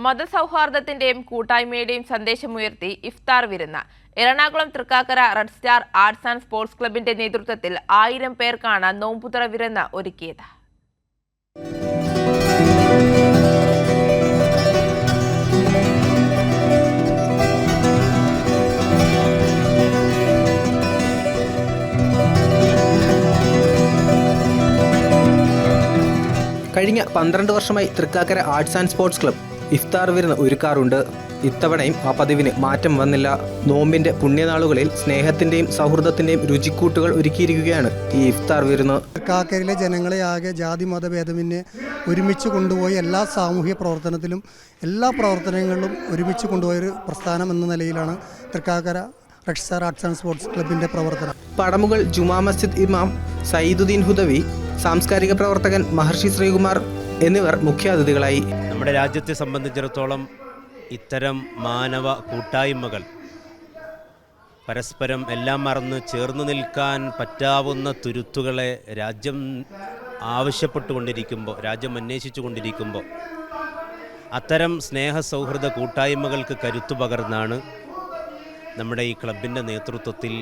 മതസൗഹാർദ്ദത്തിന്റെയും കൂട്ടായ്മയുടെയും സന്ദേശമുയർത്തി ഇഫ്താർ വിരുന്ന് Ernakulam Thrikkakara red star arts and sports ക്ലബിന്റെ നേതൃത്വത്തിൽ 1000 പേർക്കാണ് നോമ്പുതുറ വിരുന്ന് ഒരുക്കിയത്. കഴിഞ്ഞ 12 വർഷമായി Thrikkakara arts and sports club ഇഫ്താർ വിരുന്ന് ഒരുക്കാറുണ്ട്. ഇത്തവണയും ആ പതിവിന് മാറ്റം വന്നില്ല. നോമ്പിന്റെ പുണ്യനാളുകളിൽ സ്നേഹത്തിന്റെയും സൗഹൃദത്തിന്റെയും രുചിക്കൂട്ടുകൾ ഒരുക്കിയിരിക്കുകയാണ് ഈ ഇഫ്താർ വിരുന്ന്. തൃക്കാക്കരയിലെ ജനങ്ങളെ ആകെ ജാതി മതഭേദമന്യേ ഒരുമിച്ച് കൊണ്ടുപോയി എല്ലാ സാമൂഹ്യ പ്രവർത്തനത്തിലും എല്ലാ പ്രവർത്തനങ്ങളിലും ഒരുമിച്ച് കൊണ്ടുപോയൊരു പ്രസ്ഥാനം എന്ന നിലയിലാണ് Thrikkakara red star arts and sports ക്ലബിന്റെ പ്രവർത്തനം. പടമുകൾ ജുമാ മസ്ജിദ് ഇമാം സയ്യിദുദ്ദീൻ ഹുദവി, സാംസ്കാരിക പ്രവർത്തകൻ മഹർഷി ശ്രീകുമാർ എന്നിവർ മുഖ്യാതിഥികളായി. നമ്മുടെ രാജ്യത്തെ സംബന്ധിച്ചിടത്തോളം ഇത്തരം മാനവ കൂട്ടായ്മകൾ പരസ്പരം എല്ലാം മറന്ന് ചേർന്ന് നിൽക്കാൻ പറ്റാവുന്ന തുരുത്തുകളെ രാജ്യം ആവശ്യപ്പെട്ടുകൊണ്ടിരിക്കുമ്പോൾ, രാജ്യം അന്വേഷിച്ചു കൊണ്ടിരിക്കുമ്പോൾ അത്തരം സ്നേഹ സൗഹൃദ കൂട്ടായ്മകൾക്ക് കരുത്തു പകർന്നാണ് നമ്മുടെ ഈ ക്ലബിൻ്റെ നേതൃത്വത്തിൽ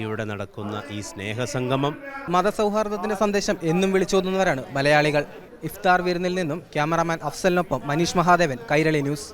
ഇവിടെ നടക്കുന്ന ഈ സ്നേഹസംഗമം. മതസൗഹാർദ്ദത്തിന്റെ സന്ദേശം എന്നും വിളിച്ചോതുന്നവരാണ് മലയാളികൾ. ഇഫ്താർ വിരുന്നിൽ നിന്നും ക്യാമറാമാൻ അഫ്സലിനൊപ്പം മനീഷ് മഹാദേവൻ, കൈരളി ന്യൂസ്.